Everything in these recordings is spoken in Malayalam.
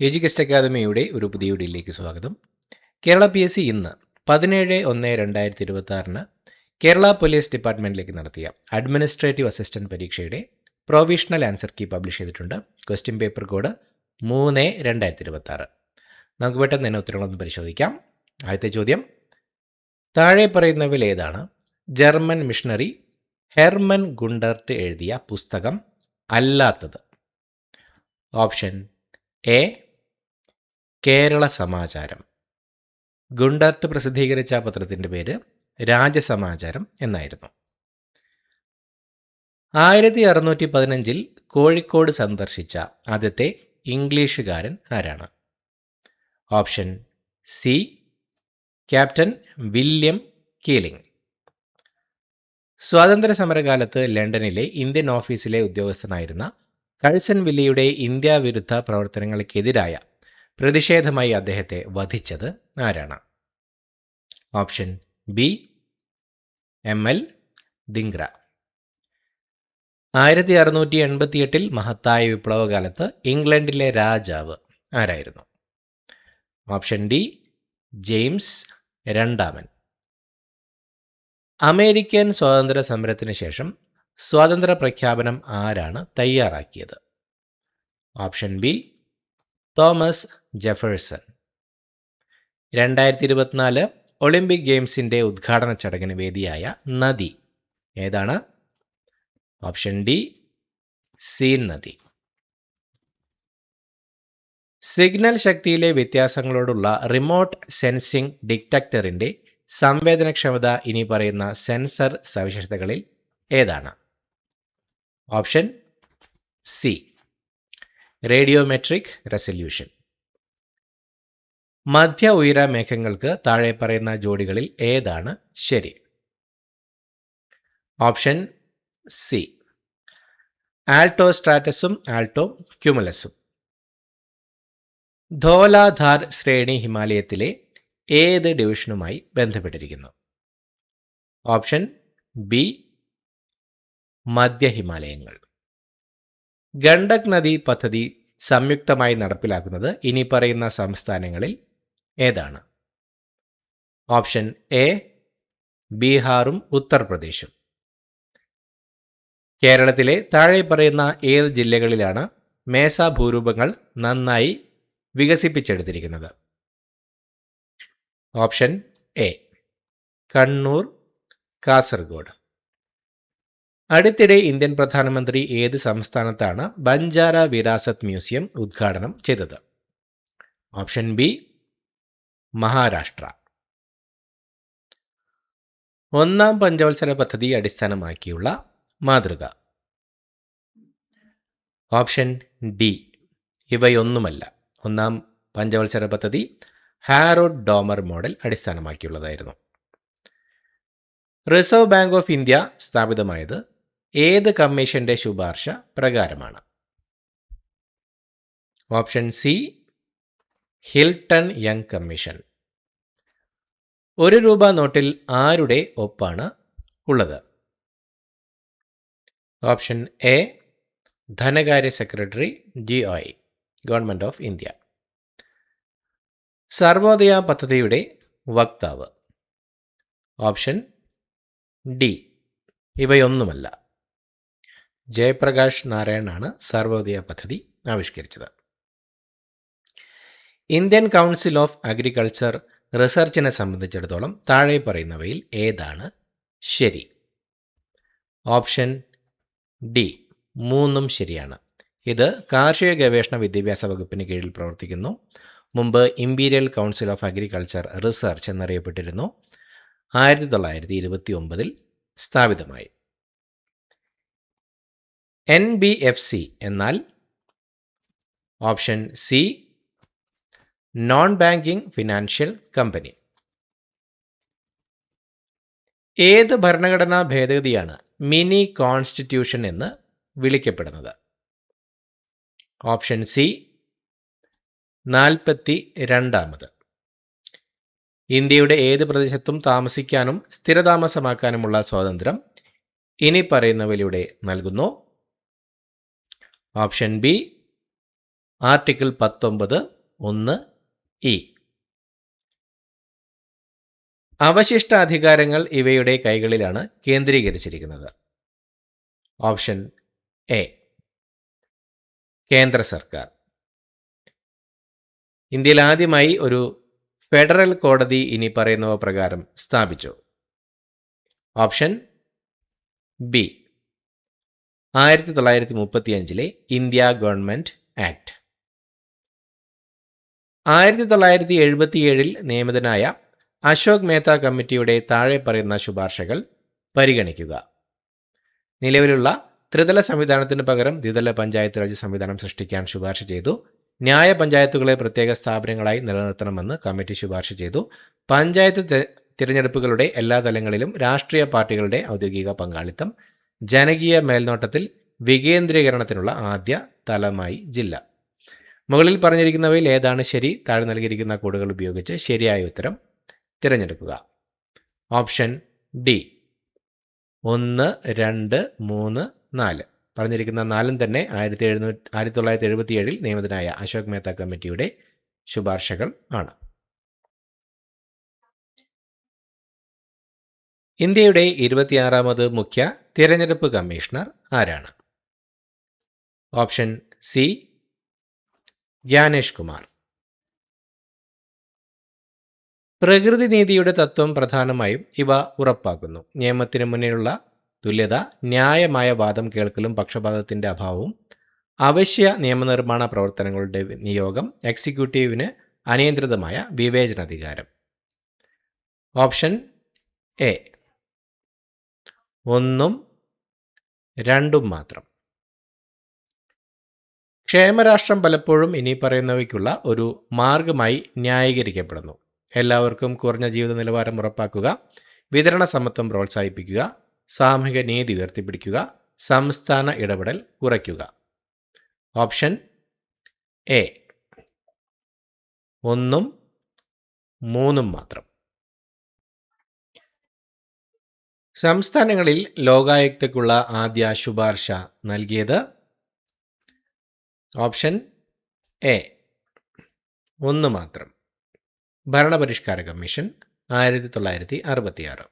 എഡ്യൂകസ്റ്റ് അക്കാദമിയുടെ ഒരു പുതിയ വീഡിയോയിലേക്ക് സ്വാഗതം. കേരള PSC ഇന്ന് 17/1/2026 കേരള പോലീസ് ഡിപ്പാർട്ട്മെൻറ്റിലേക്ക് നടത്തിയ അഡ്മിനിസ്ട്രേറ്റീവ് അസിസ്റ്റൻറ്റ് പരീക്ഷയുടെ പ്രൊവിഷണൽ ആൻസർ കീ പബ്ലിഷ് ചെയ്തിട്ടുണ്ട്. Question paper code 3/2026. നമുക്ക് പെട്ടെന്ന് തന്നെ ഉത്തരങ്ങളൊന്ന് പരിശോധിക്കാം. ആദ്യത്തെ ചോദ്യം, താഴെ പറയുന്നവയിൽ ഏതാണ് ജർമ്മൻ മിഷണറി ഹെർമൻ ഗുണ്ടർട്ട് എഴുതിയ പുസ്തകം അല്ലാത്തത്? Option A Kerala Samacharam. Gundert പ്രസിദ്ധീകരിച്ച പത്രത്തിൻ്റെ പേര് രാജസമാചാരം എന്നായിരുന്നു. 1615 കോഴിക്കോട് സന്ദർശിച്ച ആദ്യത്തെ ഇംഗ്ലീഷുകാരൻ ആരാണ്? Option C captain William Keeling. സ്വാതന്ത്ര്യ സമരകാലത്ത് ലണ്ടനിലെ ഇന്ത്യൻ ഓഫീസിലെ ഉദ്യോഗസ്ഥനായിരുന്ന കഴ്സൺ വില്ലിയുടെ ഇന്ത്യ വിരുദ്ധ പ്രവർത്തനങ്ങൾക്കെതിരായ പ്രതിഷേധമായി അദ്ദേഹത്തെ വധിച്ചത് ആരാണ്? Option B ML ദിങ്ക്ര. 1688 മഹത്തായ വിപ്ലവകാലത്ത് ഇംഗ്ലണ്ടിലെ രാജാവ് ആരായിരുന്നു? ഓപ്ഷൻ ഡി ജെയിംസ് രണ്ടാമൻ. അമേരിക്കൻ സ്വാതന്ത്ര്യ സമരത്തിന് ശേഷം സ്വാതന്ത്ര്യ പ്രഖ്യാപനം ആരാണ് തയ്യാറാക്കിയത്? Option B Thomas Jefferson. 2024 Olympic ഗെയിംസിൻ്റെ ഉദ്ഘാടന ചടങ്ങിന് വേദിയായ നദി ഏതാണ്? ഓപ്ഷൻ ഡി സീൻ നദി. സിഗ്നൽ ശക്തിയിലെ വ്യത്യാസങ്ങളോടുള്ള റിമോട്ട് സെൻസിംഗ് ഡിറ്റക്ടറിൻ്റെ സംവേദനക്ഷമത ഇനി പറയുന്ന സെൻസർ സവിശേഷതകളിൽ ഏതാണ്? Option C radiometric resolution. മധ്യ ഉയര മേഘങ്ങൾക്ക് താഴെ പറയുന്ന ജോഡികളിൽ ഏതാണ് ശരി? ഓപ്ഷൻ സി ആൾട്ടോ സ്ട്രാറ്റസും ആൾട്ടോ ക്യുമുലസും. ധോലാധാർ ശ്രേണി ഹിമാലയത്തിലെ ഏത് ഡിവിഷനുമായി ബന്ധപ്പെട്ടിരിക്കുന്നു? ഓപ്ഷൻ ബി മധ്യ ഹിമാലയങ്ങൾ. ഗണ്ഡക് നദി പദ്ധതി സംയുക്തമായി നടപ്പിലാക്കുന്നത് ഇനി പറയുന്ന സംസ്ഥാനങ്ങളിൽ ഏതാണ്? ഓപ്ഷൻ എ ബീഹാറും ഉത്തർപ്രദേശും. കേരളത്തിലെ താഴെ പറയുന്ന ഏത് ജില്ലകളിലാണ് മേസ ഭൂരൂപങ്ങൾ നന്നായി വികസിപ്പിച്ചെടുത്തിരിക്കുന്നത്? Option A Kannur, Kasaragod. അടുത്തിടെ ഇന്ത്യൻ പ്രധാനമന്ത്രി ഏത് സംസ്ഥാനത്താണ് ബഞ്ചാര വിരാസത് മ്യൂസിയം ഉദ്ഘാടനം ചെയ്തത്? Option B Maharashtra. ഒന്നാം പഞ്ചവത്സര പദ്ധതി അടിസ്ഥാനമാക്കിയുള്ള മാതൃക? ഓപ്ഷൻ ഡി ഇവയൊന്നുമല്ല. ഒന്നാം പഞ്ചവത്സര പദ്ധതി ഹാരോഡ് ഡോമർ മോഡൽ അടിസ്ഥാനമാക്കിയുള്ളതായിരുന്നു. റിസർവ് ബാങ്ക് ഓഫ് ഇന്ത്യ സ്ഥാപിതമായത് ഏത് കമ്മീഷന്റെ ശുപാർശ പ്രകാരമാണ്? Option C Hilton Young commission. ₹1 നോട്ടിൽ ആരുടെ ഒപ്പാണ് ഉള്ളത്? ഓപ്ഷൻ എ ധനകാര്യ secretary GOI, government of India. Sarvodaya പദ്ധതിയുടെ വക്താവ്? ഓപ്ഷൻ ഡി ഇവയൊന്നുമല്ല. ജയപ്രകാശ് നാരായണാണ് സർവോദയ പദ്ധതി ആവിഷ്കരിച്ചത്. ഇന്ത്യൻ കൗൺസിൽ ഓഫ് അഗ്രികൾച്ചർ റിസർച്ചിനെ സംബന്ധിച്ചിടത്തോളം താഴെ പറയുന്നവയിൽ ഏതാണ് ശരി? ഓപ്ഷൻ ഡി മൂന്നും ശരിയാണ്. ഇത് കാർഷിക ഗവേഷണ വിദ്യാഭ്യാസ വകുപ്പിന് കീഴിൽ പ്രവർത്തിക്കുന്നു. മുമ്പ് imperial council of agriculture research എന്നറിയപ്പെട്ടിരുന്നു. 1929 സ്ഥാപിതമായി. NBFC എന്നാൽ? Option C non banking financial company. ഏത് ഭരണഘടനാ ഭേദഗതിയാണ് മിനി കോൺസ്റ്റിറ്റ്യൂഷൻ എന്ന് വിളിക്കപ്പെടുന്നത്? Option C 42. ഇന്ത്യയുടെ ഏത് പ്രദേശത്തും താമസിക്കാനും സ്ഥിരതാമസമാക്കാനുമുള്ള സ്വാതന്ത്ര്യം ഇനി പറയുന്നവയിലൂടെ നൽകുന്നു? Option B article 19(1)(e). അവശിഷ്ട അധികാരങ്ങൾ ഇവയുടെ കൈകളിലാണ് കേന്ദ്രീകരിച്ചിരിക്കുന്നത്. ഓപ്ഷൻ എ കേന്ദ്ര സർക്കാർ. ഇന്ത്യയിൽ ആദ്യമായി ഒരു ഫെഡറൽ കോടതി ഇനി പറയുന്നവ പ്രകാരം സ്ഥാപിച്ചു. Option B 1935 India government act. 1977 നിയമിതനായ അശോക് മേത്ത കമ്മിറ്റിയുടെ താഴെ പറയുന്ന ശുപാർശകൾ പരിഗണിക്കുക. നിലവിലുള്ള ത്രിതല സംവിധാനത്തിന് പകരം ദ്വിതല പഞ്ചായത്ത് രാജ് സംവിധാനം സൃഷ്ടിക്കാൻ ശുപാർശ ചെയ്തു. ന്യായ പഞ്ചായത്തുകളെ പ്രത്യേക സ്ഥാപനങ്ങളായി നിലനിർത്തണമെന്ന് കമ്മിറ്റി ശുപാർശ ചെയ്തു. പഞ്ചായത്ത് തിരഞ്ഞെടുപ്പുകളുടെ എല്ലാ തലങ്ങളിലും രാഷ്ട്രീയ പാർട്ടികളുടെ ഔദ്യോഗിക പങ്കാളിത്തം. ജനകീയ മേൽനോട്ടത്തിൽ വികേന്ദ്രീകരണത്തിനുള്ള ആദ്യ തലമായി ജില്ല. മുകളിൽ പറഞ്ഞിരിക്കുന്നവയിൽ ഏതാണ് ശരി? താഴെ നൽകിയിരിക്കുന്ന കോഡുകൾ ഉപയോഗിച്ച് ശരിയായ ഉത്തരം തിരഞ്ഞെടുക്കുക. Option D 1, 2, 3, 4. പറഞ്ഞിരിക്കുന്ന 4 തന്നെ 1977 നിയമിതനായ അശോക് മേത്ത കമ്മിറ്റിയുടെ ശുപാർശകൾ ആണ്. ഇന്ത്യയുടെ 26ാമത് മുഖ്യ തിരഞ്ഞെടുപ്പ് കമ്മീഷണർ ആരാണ്? Option C Gyanesh Kumar. പ്രകൃതി നീതിയുടെ തത്വം പ്രധാനമായും ഇവ ഉറപ്പാക്കുന്നു: നിയമത്തിന് മുന്നിലുള്ള തുല്യത, ന്യായമായ വാദം കേൾക്കലും പക്ഷപാതത്തിന്റെ അഭാവവും, അവശ്യ നിയമനിർമ്മാണ പ്രവർത്തനങ്ങളുടെ നിയോഗം, എക്സിക്യൂട്ടീവിന് അനിയന്ത്രിതമായ വിവേചനാധികാരം. ഓപ്ഷൻ എ 1, 2 മാത്രം. ക്ഷേമരാഷ്ട്രം പലപ്പോഴും ഇനി പറയുന്നവയ്ക്കുള്ള ഒരു മാർഗമായി ന്യായീകരിക്കപ്പെടുന്നു: എല്ലാവർക്കും കുറഞ്ഞ ജീവിത നിലവാരം ഉറപ്പാക്കുക, വിതരണ സമത്വം പ്രോത്സാഹിപ്പിക്കുക, സാമൂഹിക നീതി ഉയർത്തിപ്പിടിക്കുക, സംസ്ഥാന ഇടപെടൽ കുറയ്ക്കുക. ഓപ്ഷൻ എ 1, 3 മാത്രം. സംസ്ഥാനങ്ങളിൽ ലോകായുക്തയ്ക്കുള്ള ആദ്യ ശുപാർശ നൽകിയത്? ഓപ്ഷൻ എ 1 മാത്രം. ഭരണപരിഷ്കാര കമ്മീഷൻ 1966.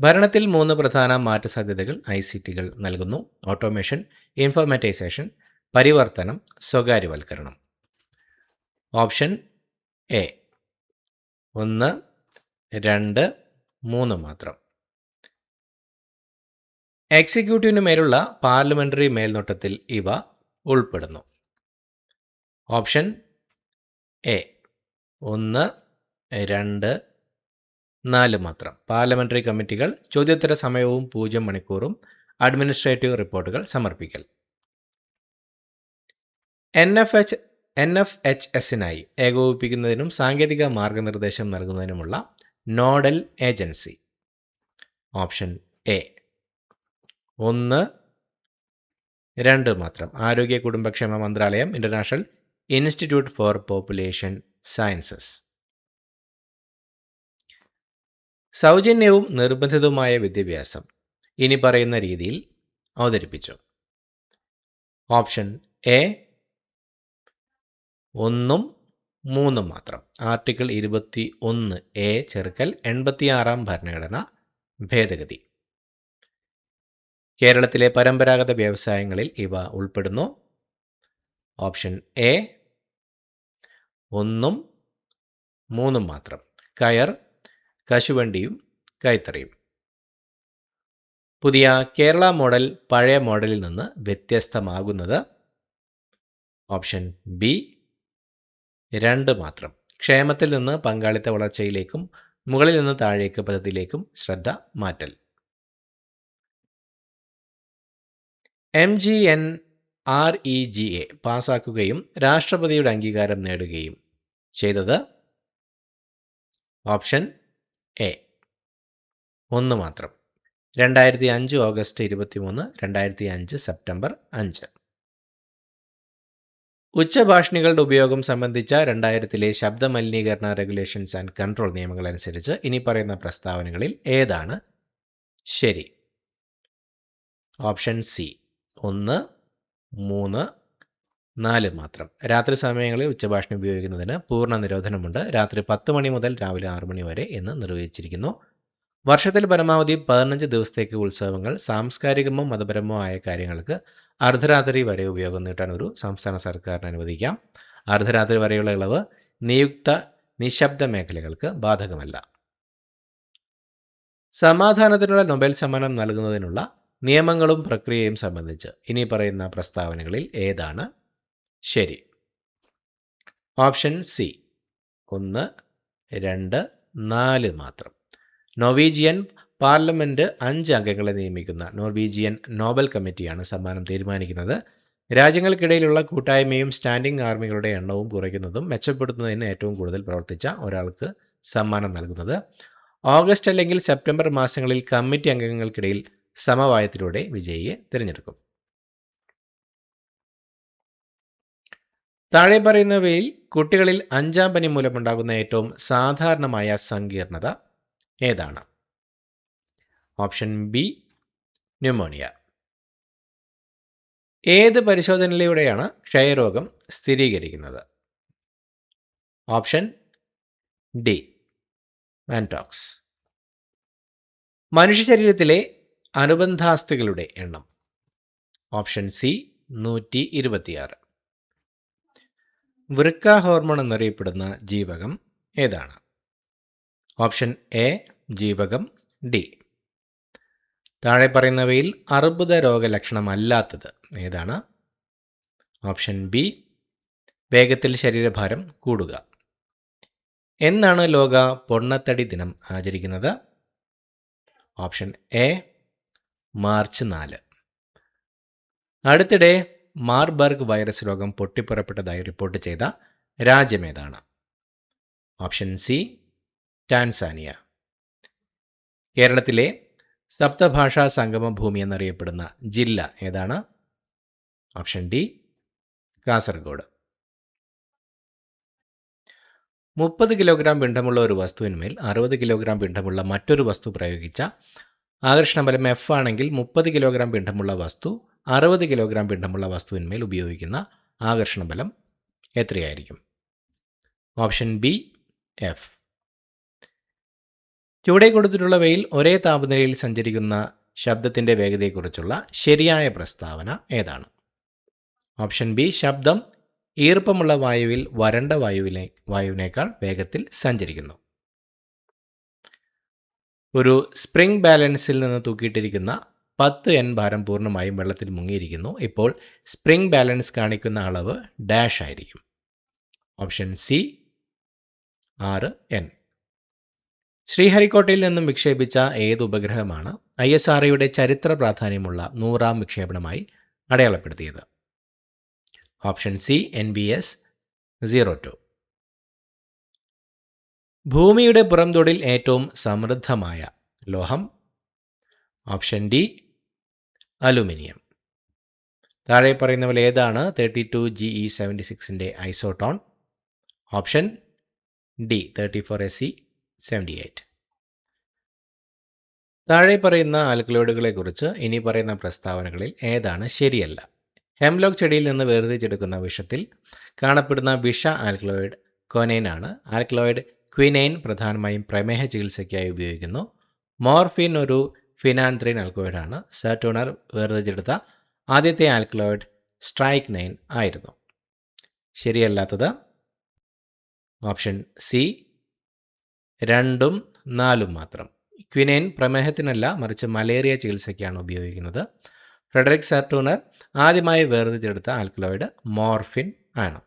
ഭരണത്തിൽ 3 പ്രധാന മാറ്റസാധ്യതകൾ ICTകൾ നൽകുന്നു: ഓട്ടോമേഷൻ, ഇൻഫോർമാറ്റൈസേഷൻ, പരിവർത്തനം, സ്വകാര്യവൽക്കരണം. ഓപ്ഷൻ എ 1, 2, 3 മാത്രം. എക്സിക്യൂട്ടീവിന് മേലുള്ള പാർലമെന്ററി മേൽനോട്ടത്തിൽ ഇവ ഉൾപ്പെടുന്നു. ഓപ്ഷൻ എ 1, 2, 4 മാത്രം. പാർലമെന്ററി കമ്മിറ്റികൾ, ചോദ്യോത്തര സമയവും 0 മണിക്കൂറും, അഡ്മിനിസ്ട്രേറ്റീവ് റിപ്പോർട്ടുകൾ സമർപ്പിക്കൽ. NFHSനായി ഏകോപിപ്പിക്കുന്നതിനും സാങ്കേതിക മാർഗനിർദ്ദേശം നൽകുന്നതിനുമുള്ള നോഡൽ ഏജൻസി. ഓപ്ഷൻ എ 1, 2 മാത്രം. ആരോഗ്യ കുടുംബക്ഷേമ മന്ത്രാലയം, international institute for population sciences. സൗജന്യവും നിർബന്ധിതവുമായ വിദ്യാഭ്യാസം ഇനി പറയുന്ന രീതിയിൽ അവതരിപ്പിച്ചു. ഓപ്ഷൻ എ 1, 3 മാത്രം. ആർട്ടിക്കിൾ 21(a) ചേർക്കൽ 86ാം ഭരണഘടന ഭേദഗതി. കേരളത്തിലെ പരമ്പരാഗത വ്യവസായങ്ങളിൽ ഇവ ഉൾപ്പെടുന്നു. ഓപ്ഷൻ എ 1, 3 മാത്രം. കയർ, കശുവണ്ടിയും കൈത്തറിയും. പുതിയ കേരള മോഡൽ പഴയ മോഡലിൽ നിന്ന് വ്യത്യസ്തമാകുന്നത്? ഓപ്ഷൻ ബി 2 മാത്രം. ക്ഷേമത്തിൽ നിന്ന് പങ്കാളിത്ത വളർച്ചയിലേക്കും മുകളിൽ നിന്ന് താഴേക്ക് പദ്ധതിയിലേക്കും ശ്രദ്ധ മാറ്റൽ. MGNREGA പാസാക്കുകയും രാഷ്ട്രപതിയുടെ അംഗീകാരം നേടുകയും ചെയ്തത്? ഓപ്ഷൻ എ 1 മാത്രം. 2005 ഓഗസ്റ്റ് 23, 2005 സെപ്റ്റംബർ 5. ഉച്ചഭാഷിണികളുടെ ഉപയോഗം സംബന്ധിച്ച 2000 ശബ്ദ മലിനീകരണ റെഗുലേഷൻസ് ആൻഡ് കൺട്രോൾ നിയമങ്ങൾ അനുസരിച്ച് ഇനി പറയുന്ന പ്രസ്താവനകളിൽ ഏതാണ് ശരി? ഓപ്ഷൻ സി 1, 3, 4 മാത്രം. രാത്രി സമയങ്ങളിൽ ഉച്ചഭാഷിണി ഉപയോഗിക്കുന്നതിന് പൂർണ്ണ നിരോധനമുണ്ട്. രാത്രി 10 മണി മുതൽ രാവിലെ 6 മണി വരെ എന്ന് നിർവചിച്ചിരിക്കുന്നു. വർഷത്തിൽ പരമാവധി 15 ദിവസത്തേക്ക് ഉത്സവങ്ങൾ, സാംസ്കാരികമോ മതപരമോ ആയ കാര്യങ്ങൾക്ക് അർദ്ധരാത്രി വരെ ഉപയോഗം നീട്ടാൻ ഒരു സംസ്ഥാന സർക്കാരിന് അനുവദിക്കാം. അർദ്ധരാത്രി വരെയുള്ള ഇളവ് നിയുക്ത നിശബ്ദ മേഖലകൾക്ക് ബാധകമല്ല. സമാധാനത്തിനുള്ള നൊബേൽ സമ്മാനം നൽകുന്നതിനുള്ള നിയമങ്ങളും പ്രക്രിയയും സംബന്ധിച്ച് ഇനി പറയുന്ന പ്രസ്താവനകളിൽ ഏതാണ് ശരി? ഓപ്ഷൻ സി 1, 2, 4 മാത്രം. നോർവീജിയൻ പാർലമെൻറ്റ് 5 അംഗങ്ങളെ നിയമിക്കുന്ന നോർവീജിയൻ നോബൽ കമ്മിറ്റിയാണ് സമ്മാനം തീരുമാനിക്കുന്നത്. രാജ്യങ്ങൾക്കിടയിലുള്ള കൂട്ടായ്മയും സ്റ്റാൻഡിംഗ് ആർമികളുടെ എണ്ണവും കുറയ്ക്കുന്നതും മെച്ചപ്പെടുത്തുന്നതിന് ഏറ്റവും കൂടുതൽ പ്രവർത്തിച്ച ഒരാൾക്ക് സമ്മാനം നൽകുന്നത്. ഓഗസ്റ്റ് അല്ലെങ്കിൽ സെപ്റ്റംബർ മാസങ്ങളിൽ കമ്മിറ്റി അംഗങ്ങൾക്കിടയിൽ സമവായത്തിലൂടെ വിജയിയെ തിരഞ്ഞെടുക്കും. താഴെ പറയുന്നവയിൽ കുട്ടികളിൽ 5-ാം പനി മൂലമുണ്ടാകുന്ന ഏറ്റവും സാധാരണമായ സങ്കീർണത ഏതാണ്? Option B pneumonia. ഏത് പരിശോധനയിലൂടെയാണ് ക്ഷയരോഗം സ്ഥിരീകരിക്കുന്നത്? Option D മാൻടോക്സ്. മനുഷ്യ ശരീരത്തിലെ അനുബന്ധാസ്ഥികളുടെ എണ്ണം? Option C 126. വൃക്ക ഹോർമോൺ എന്നറിയപ്പെടുന്ന ജീവകം ഏതാണ്? ഓപ്ഷൻ എ ജീവകം ഡി. താഴെ പറയുന്നവയിൽ അർബുദ രോഗലക്ഷണമല്ലാത്തത് ഏതാണ്? ഓപ്ഷൻ ബി വേഗത്തിൽ ശരീരഭാരം കൂടുക. എന്നാണ് ലോക പൊണ്ണത്തടി ദിനം ആചരിക്കുന്നത്? Option A March 4. അടുത്തിടെ മാർബർഗ് വൈറസ് രോഗം പൊട്ടിപ്പുറപ്പെട്ടതായി റിപ്പോർട്ട് ചെയ്ത രാജ്യമേതാണ്? Option C Tanzania. കേരളത്തിലെ സപ്തഭാഷാ സംഗമ ഭൂമി എന്നറിയപ്പെടുന്ന ജില്ല ഏതാണ്? Option D Kasaragod. 30 കിലോഗ്രാം പിണ്ഡമുള്ള ഒരു വസ്തുവിന്മേൽ 60 കിലോഗ്രാം പിണ്ഡമുള്ള മറ്റൊരു വസ്തു പ്രയോഗിച്ച ആകർഷണബലം എഫ് ആണെങ്കിൽ 30 കിലോഗ്രാം പിണ്ഡമുള്ള വസ്തു 60 കിലോഗ്രാം പിണ്ഡമുള്ള വസ്തുവിന്മേൽ ഉപയോഗിക്കുന്ന ആകർഷണബലം എത്രയായിരിക്കും? Option B F. ചുവടെ കൊടുത്തിട്ടുള്ളവയിൽ ഒരേ താപനിലയിൽ സഞ്ചരിക്കുന്ന ശബ്ദത്തിൻ്റെ വേഗതയെക്കുറിച്ചുള്ള ശരിയായ പ്രസ്താവന ഏതാണ്? ഓപ്ഷൻ ബി ശബ്ദം ഈർപ്പമുള്ള വായുവിൽ വരണ്ട വായുവിനേക്കാൾ വേഗത്തിൽ സഞ്ചരിക്കുന്നു. ഒരു സ്പ്രിംഗ് ബാലൻസിൽ നിന്ന് തൂക്കിയിട്ടിരിക്കുന്ന 10 ഭാരം പൂർണ്ണമായും വെള്ളത്തിൽ മുങ്ങിയിരിക്കുന്നു. ഇപ്പോൾ സ്പ്രിംഗ് ബാലൻസ് കാണിക്കുന്ന അളവ് ഡാഷ് ആയിരിക്കും. ഓപ്ഷൻ സി 6 ശ്രീഹരിക്കോട്ടയിൽ നിന്നും വിക്ഷേപിച്ച ഏത് ഉപഗ്രഹമാണ് ISROയുടെ ചരിത്ര പ്രാധാന്യമുള്ള 100-ാം വിക്ഷേപണമായി അടയാളപ്പെടുത്തിയത്? Option C NBS 02. ഭൂമിയുടെ പുറംതൊടിൽ ഏറ്റവും സമൃദ്ധമായ ലോഹം? Option D aluminium. താഴെ പറയുന്നവയിൽ ഏതാണ് 32Ge76ൻ്റെ ഐസോട്ടോൺ? Option D 34Se78. താഴെ പറയുന്ന ആൽക്കലോയിഡുകളെക്കുറിച്ച് ഇനി പറയുന്ന പ്രസ്താവനകളിൽ ഏതാണ് ശരിയല്ല? ഹെംലോക്ക് ചെടിയിൽ നിന്ന് വേർതിരിച്ചെടുക്കുന്ന വിഷത്തിൽ കാണപ്പെടുന്ന വിഷ ആൽക്കലോയിഡ് ക്വിനൈൻ ആണ്. ആൽക്കലോയിഡ് ക്വിനൈൻ പ്രധാനമായും പ്രമേഹ ചികിത്സയ്ക്കായി ഉപയോഗിക്കുന്നു. മോർഫിൻ ഒരു ഫിനാൻത്രീൻ ആൽക്കലോയിഡാണ്. സർ ടൂണർ വേർതിരിച്ചെടുത്ത ആദ്യത്തെ ആൽക്കലോയിഡ് സ്ട്രൈക്നൈൻ ആയിരുന്നു. ശരിയല്ലാത്തത് ഓപ്ഷൻ സി 2ഉം 4ഉം മാത്രം. ക്വിനൈൻ പ്രമേഹത്തിനല്ല മറിച്ച് മലേറിയ ചികിത്സയ്ക്കാണ് ഉപയോഗിക്കുന്നത്. ഫ്രെഡറിക് സർ ടൂണർ ആദ്യമായി വേർതിരിച്ചെടുത്ത ആൽക്കലോയിഡ് മോർഫിൻ ആണ്.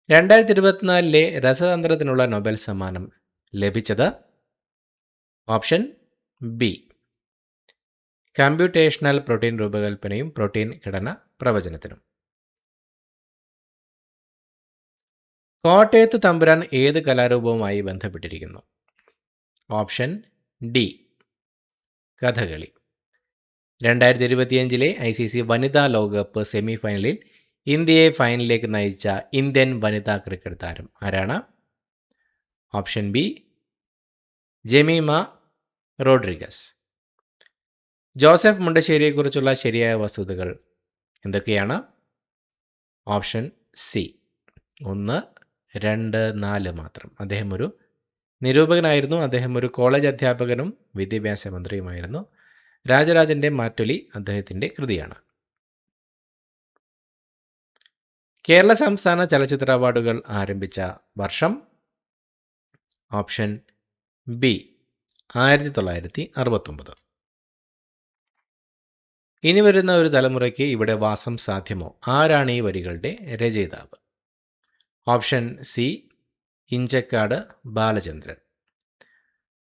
2024 രസതന്ത്രത്തിനുള്ള നൊബേൽ സമ്മാനം ലഭിച്ചത്? ഓപ്ഷൻ ബി കമ്പ്യൂട്ടേഷണൽ പ്രോട്ടീൻ രൂപകൽപ്പനയും പ്രോട്ടീൻ ഘടന പ്രവചനത്തിനും. കോട്ടയത്ത് തമ്പുരാൻ ഏത് കലാരൂപവുമായി ബന്ധപ്പെട്ടിരിക്കുന്നു? Option D Kathakali. 2025 ICC വനിതാ ലോകകപ്പ് സെമി ഫൈനലിൽ ഇന്ത്യയെ ഫൈനലിലേക്ക് നയിച്ച ഇന്ത്യൻ വനിതാ ക്രിക്കറ്റ് താരം ആരാണ്? Option B Jemimah Rodrigues. ജോസഫ് മുണ്ടശ്ശേരിയെക്കുറിച്ചുള്ള ശരിയായ വസ്തുതകൾ എന്തൊക്കെയാണ്? ഓപ്ഷൻ സി 1, 2, 4 മാത്രം. അദ്ദേഹം ഒരു നിരൂപകനായിരുന്നു. അദ്ദേഹം ഒരു കോളേജ് അധ്യാപകനും വിദ്യാഭ്യാസ മന്ത്രിയുമായിരുന്നു. രാജരാജൻ്റെ മാറ്റൊലി അദ്ദേഹത്തിൻ്റെ കൃതിയാണ്. കേരള സംസ്ഥാന ചലച്ചിത്ര അവാർഡുകൾ ആരംഭിച്ച വർഷം? Option B 1969. ഇനി വരുന്ന ഒരു തലമുറയ്ക്ക് ഇവിടെ വാസം സാധ്യമോ? ആരാണ് ഈ വരികളുടെ രചയിതാവ്? Option C Inchakkad Balachandran.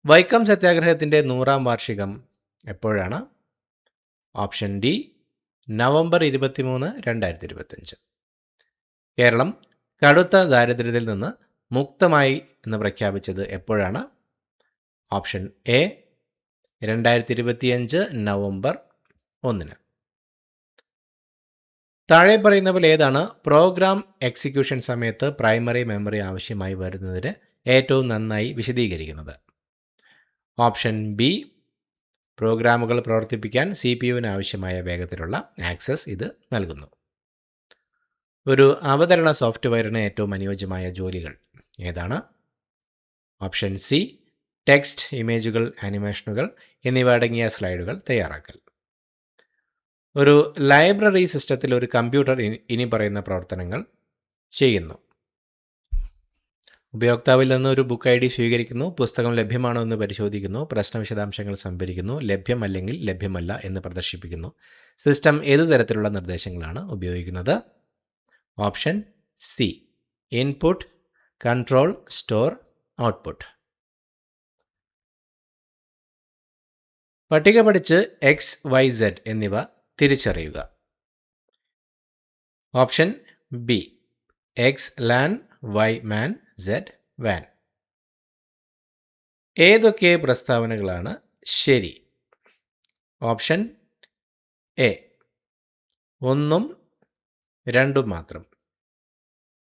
വൈക്കം സത്യാഗ്രഹത്തിൻ്റെ 100ാം വാർഷികം എപ്പോഴാണ്? Option D November 23, 2025. കേരളം കടുത്ത ദാരിദ്ര്യത്തിൽ നിന്ന് മുക്തമായി എന്ന് പ്രഖ്യാപിച്ചത് എപ്പോഴാണ്? Option A 2025 November 1. താഴെ പറയുന്നവൽ ഏതാണ് പ്രോഗ്രാം എക്സിക്യൂഷൻ സമയത്ത് പ്രൈമറി മെമ്മറി ആവശ്യമായി വരുന്നതിന് ഏറ്റവും നന്നായി വിശദീകരിക്കുന്നത്? ഓപ്ഷൻ ബി പ്രോഗ്രാമുകൾ പ്രവർത്തിപ്പിക്കാൻ CPU-ന് ആവശ്യമായ വേഗത്തിലുള്ള ആക്സസ് ഇത് നൽകുന്നു. ഒരു അവതരണ സോഫ്റ്റ്വെയറിന് ഏറ്റവും അനുയോജ്യമായ ജോലികൾ ഏതാണ്? ഓപ്ഷൻ സി ടെക്സ്റ്റ്, ഇമേജുകൾ, ആനിമേഷനുകൾ എന്നിവ അടങ്ങിയ സ്ലൈഡുകൾ തയ്യാറാക്കൽ. ഒരു ലൈബ്രറി സിസ്റ്റത്തിൽ ഒരു കമ്പ്യൂട്ടർ ഇനി പറയുന്ന പ്രവർത്തനങ്ങൾ ചെയ്യുന്നു. ഉപയോക്താവിൽ നിന്ന് ഒരു ബുക്ക് ID സ്വീകരിക്കുന്നു, പുസ്തകം ലഭ്യമാണോ എന്ന് പരിശോധിക്കുന്നു, പ്രശ്ന വിശദാംശങ്ങൾ സംഭരിക്കുന്നു, ലഭ്യമല്ലെങ്കിൽ ലഭ്യമല്ല എന്ന് പ്രദർശിപ്പിക്കുന്നു. സിസ്റ്റം ഏതു തരത്തിലുള്ള നിർദ്ദേശങ്ങളാണ് ഉപയോഗിക്കുന്നത്? Option C input, control, store, output. പട്ടിക പഠിച്ച് XYZ എന്നിവ തിരിച്ചറിയുക. Option B X LAN, Y MAN, Z WAN. ഏതൊക്കെ പ്രസ്താവനകളാണ് ശരി? ഓപ്ഷൻ എ 1, 2 മാത്രം.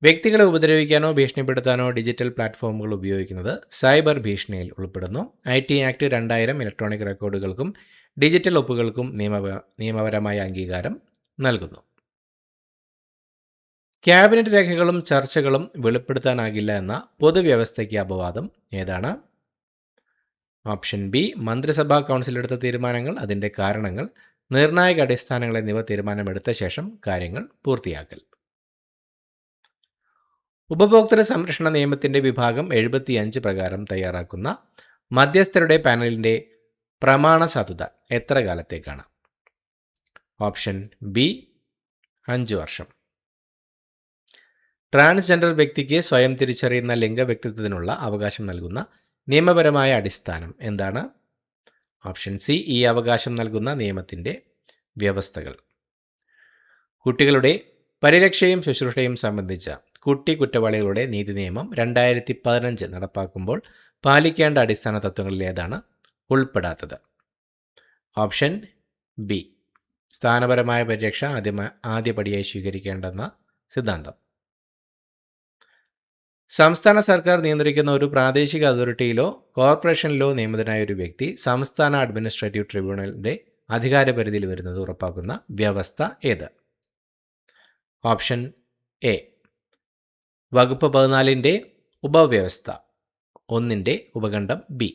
വ്യക്തികളെ ഉപദ്രവിക്കാനോ ഭീഷണിപ്പെടുത്താനോ ഡിജിറ്റൽ പ്ലാറ്റ്ഫോമുകൾ ഉപയോഗിക്കുന്നത് സൈബർ ഭീഷണിയിൽ ഉൾപ്പെടുന്നു. IT ആക്ട് 2000 ഇലക്ട്രോണിക് റെക്കോർഡുകൾക്കും ഡിജിറ്റൽ ഒപ്പുകൾക്കും നിയമപരമായ അംഗീകാരം നൽകുന്നു. ക്യാബിനറ്റ് രേഖകളും ചർച്ചകളും വെളിപ്പെടുത്താനാകില്ല എന്ന പൊതുവ്യവസ്ഥയ്ക്ക് അപവാദം ഏതാണ്? ഓപ്ഷൻ ബി മന്ത്രിസഭാ കൗൺസിൽ എടുത്ത തീരുമാനങ്ങൾ, അതിൻ്റെ കാരണങ്ങൾ, നിർണായക അടിസ്ഥാനങ്ങൾ എന്നിവ തീരുമാനമെടുത്ത ശേഷം കാര്യങ്ങൾ പൂർത്തിയാക്കൽ. ഉപഭോക്തൃ സംരക്ഷണ നിയമത്തിൻ്റെ വിഭാഗം 75 പ്രകാരം തയ്യാറാക്കുന്ന മധ്യസ്ഥരുടെ പാനലിൻ്റെ പ്രമാണ സാധുത എത്ര കാലത്തേക്കാണ്? ഓപ്ഷൻ ബി 5 വർഷം. ട്രാൻസ്ജെൻഡർ വ്യക്തിക്ക് സ്വയം തിരിച്ചറിയുന്ന ലിംഗവ്യക്തിത്വത്തിനുള്ള അവകാശം നൽകുന്ന നിയമപരമായ അടിസ്ഥാനം എന്താണ്? ഓപ്ഷൻ സി ഈ അവകാശം നൽകുന്ന നിയമത്തിൻ്റെ വ്യവസ്ഥകൾ. കുട്ടികളുടെ പരിരക്ഷയും ശുശ്രൂഷയും സംബന്ധിച്ച കുട്ടി കുറ്റവാളികളുടെ നീതി നിയമം 2015 നടപ്പാക്കുമ്പോൾ പാലിക്കേണ്ട അടിസ്ഥാന തത്വങ്ങളിൽ ഏതാണ് ഉൾപ്പെടാത്തത്? ഓപ്ഷൻ ബി സ്ഥാനപരമായ പരിരക്ഷ ആദ്യപടിയായി സ്വീകരിക്കേണ്ടെന്ന സിദ്ധാന്തം. സംസ്ഥാന സർക്കാർ നിയന്ത്രിക്കുന്ന ഒരു പ്രാദേശിക അതോറിറ്റിയിലോ കോർപ്പറേഷനിലോ നിയമിതനായ ഒരു വ്യക്തി സംസ്ഥാന അഡ്മിനിസ്ട്രേറ്റീവ് ട്രിബ്യൂണലിൻ്റെ അധികാരപരിധിയിൽ വരുന്നത് ഉറപ്പാക്കുന്ന വ്യവസ്ഥ ഏത്? ഓപ്ഷൻ എ വകുപ്പ് 14ൻ്റെ ഉപവ്യവസ്ഥ 1ൻ്റെ ഉപഖണ്ഡം ബി.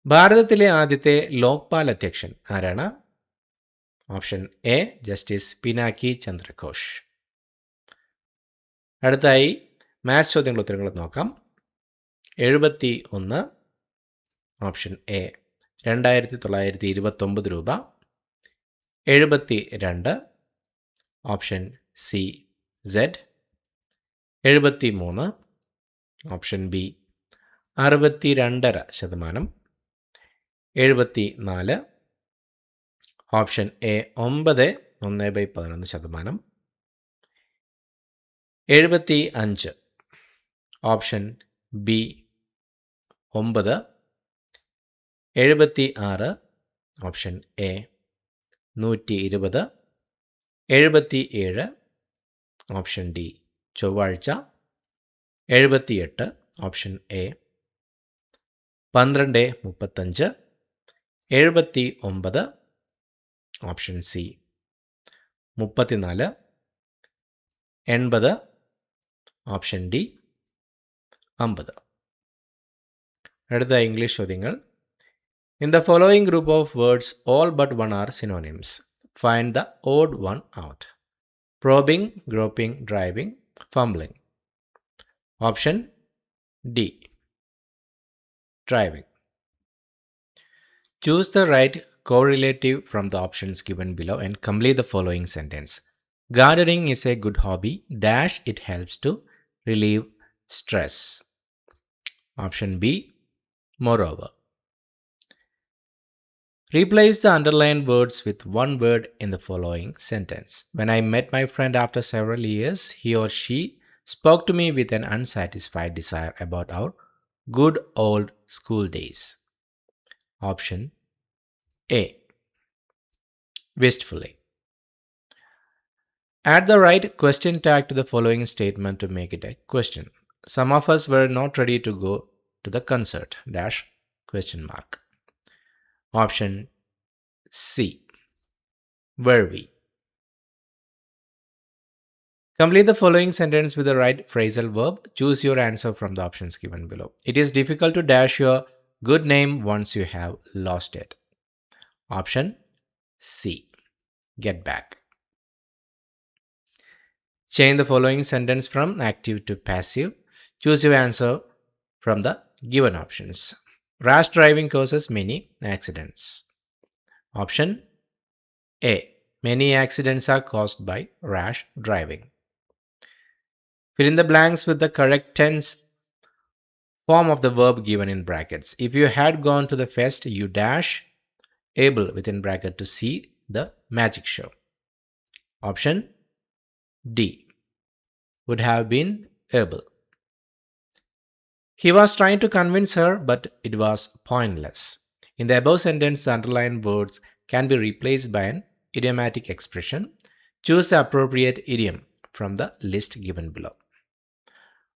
ഭാരതത്തിലെ ആദ്യത്തെ ലോക്പാൽ അധ്യക്ഷൻ ആരാണ്? Option A justice Pinaki Chandraghosh. അടുത്തായി മാത്സ് ചോദ്യങ്ങൾ ഉത്തരങ്ങൾ നോക്കാം. 71 ഓപ്ഷൻ എ 2929 രൂപ. 72 option C Z. 73 option B 62.5%. 74 option A 9 1/11%. 75 option B 9. 76 option A 120. 77 option D ചൊവ്വാഴ്ച. 78 option A 12:35. 79 option C. 34 80 option D. 50. അടുത്ത ഇംഗ്ലീഷ് ചോദ്യങ്ങൾ. In the following group of words, all but one are synonyms. Find the odd one out. Probing, groping, driving, fumbling. Option D. Driving. Choose the right correlative from the options given below and complete the following sentence. Gardening is a good hobby. Dash it helps to relieve stress. Option B. Moreover. Replace the underlined words with one word in the following sentence. When I met my friend after several years, he or she spoke to me with an unsatisfied desire about our good old school days. Option A. Wistfully. Add the right question tag to the following statement to make it a question. Some of us were not ready to go to the concert. Dash question mark. Option C. Were we? Complete the following sentence with the right phrasal verb. Choose your answer from the options given below. It is difficult to dash your good name once you have lost it. Option C. Get back. Change the following sentence from active to passive. Choose your answer from the given options. Rash driving causes many accidents. Option A. Many accidents are caused by rash driving. Fill in the blanks with the correct tense form of the verb given in brackets. If you had gone to the fest, you dash able within bracket to see the magic show. Option D. Would have been able. He was trying to convince her, but it was pointless. In the above sentence, the underlined words can be replaced by an idiomatic expression. Choose the appropriate idiom from the list given below.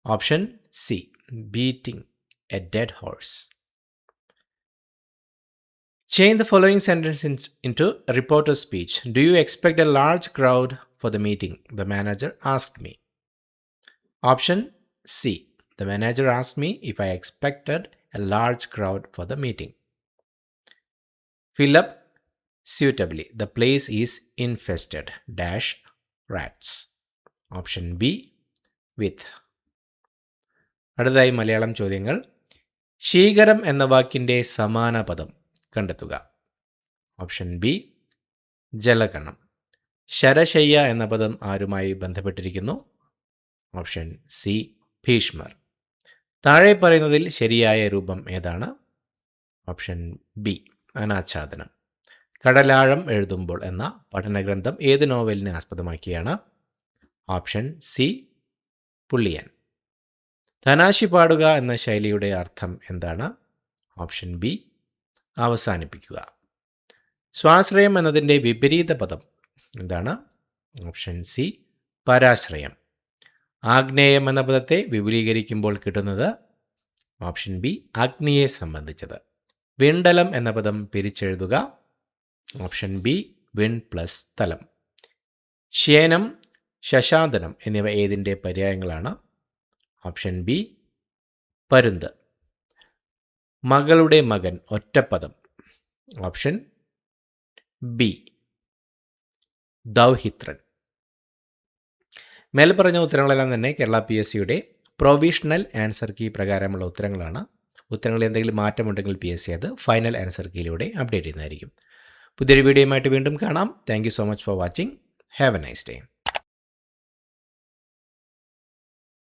Option C. Beating a dead horse. Change the following sentence into a reporter's speech. Do you expect a large crowd for the meeting? The manager asked me. Option C. The manager asked me if I expected a large crowd for the meeting. Fill up suitably. The place is infested. Dash rats. Option B. With. അടുത്തതായി മലയാളം ചോദ്യങ്ങൾ. ശീകരം എന്ന വാക്കിൻ്റെ സമാന പദം കണ്ടെത്തുക. Option B. ജലഗണം. ശരശയ്യ എന്ന പദം ആരുമായി ബന്ധപ്പെട്ടിരിക്കുന്നു? Option C. ഭീഷ്മർ. താഴെ പറയുന്നതിൽ ശരിയായ രൂപം ഏതാണ്? Option B. അനാച്ഛാദനം. കടലാഴം എഴുതുമ്പോൾ എന്ന പഠനഗ്രന്ഥം ഏത് നോവലിനെ ആസ്പദമാക്കിയാണ്? Option C. പുള്ളിയൻ. തനാശി പാടുക എന്ന ശൈലിയുടെ അർത്ഥം എന്താണ്? Option B. അവസാനിപ്പിക്കുക. സ്വാശ്രയം എന്നതിൻ്റെ വിപരീത പദം എന്താണ്? Option C. പരാശ്രയം. ആഗ്നേയം എന്ന പദത്തെ വിപുലീകരിക്കുമ്പോൾ കിട്ടുന്നത്? Option B. അഗ്നിയെ സംബന്ധിച്ചത്. വിണ്ടലം എന്ന പദം പിരിച്ചെഴുതുക. Option B. വിൺ പ്ലസ് തലം. ശ്യേനം, ശശാന്തനം എന്നിവ ഏതിൻ്റെ പര്യായങ്ങളാണ്? Option B. പരുന്ത്. മകളുടെ മകൻ ഒറ്റപ്പദം. Option B. ദൗഹിത്രൻ. മേൽപ്പറഞ്ഞ ഉത്തരങ്ങളെല്ലാം തന്നെ കേരള PSCയുടെ പ്രൊവിഷണൽ ആൻസർ കീ പ്രകാരമുള്ള ഉത്തരങ്ങളാണ്. ഉത്തരങ്ങളിൽ എന്തെങ്കിലും മാറ്റമുണ്ടെങ്കിൽ PSC അത് ഫൈനൽ ആൻസർ കീയിലൂടെ അപ്ഡേറ്റ് ചെയ്യുന്നതായിരിക്കും. പുതിയൊരു വീഡിയോയുമായിട്ട് വീണ്ടും കാണാം. Thank you so much for watching. Have A nice day.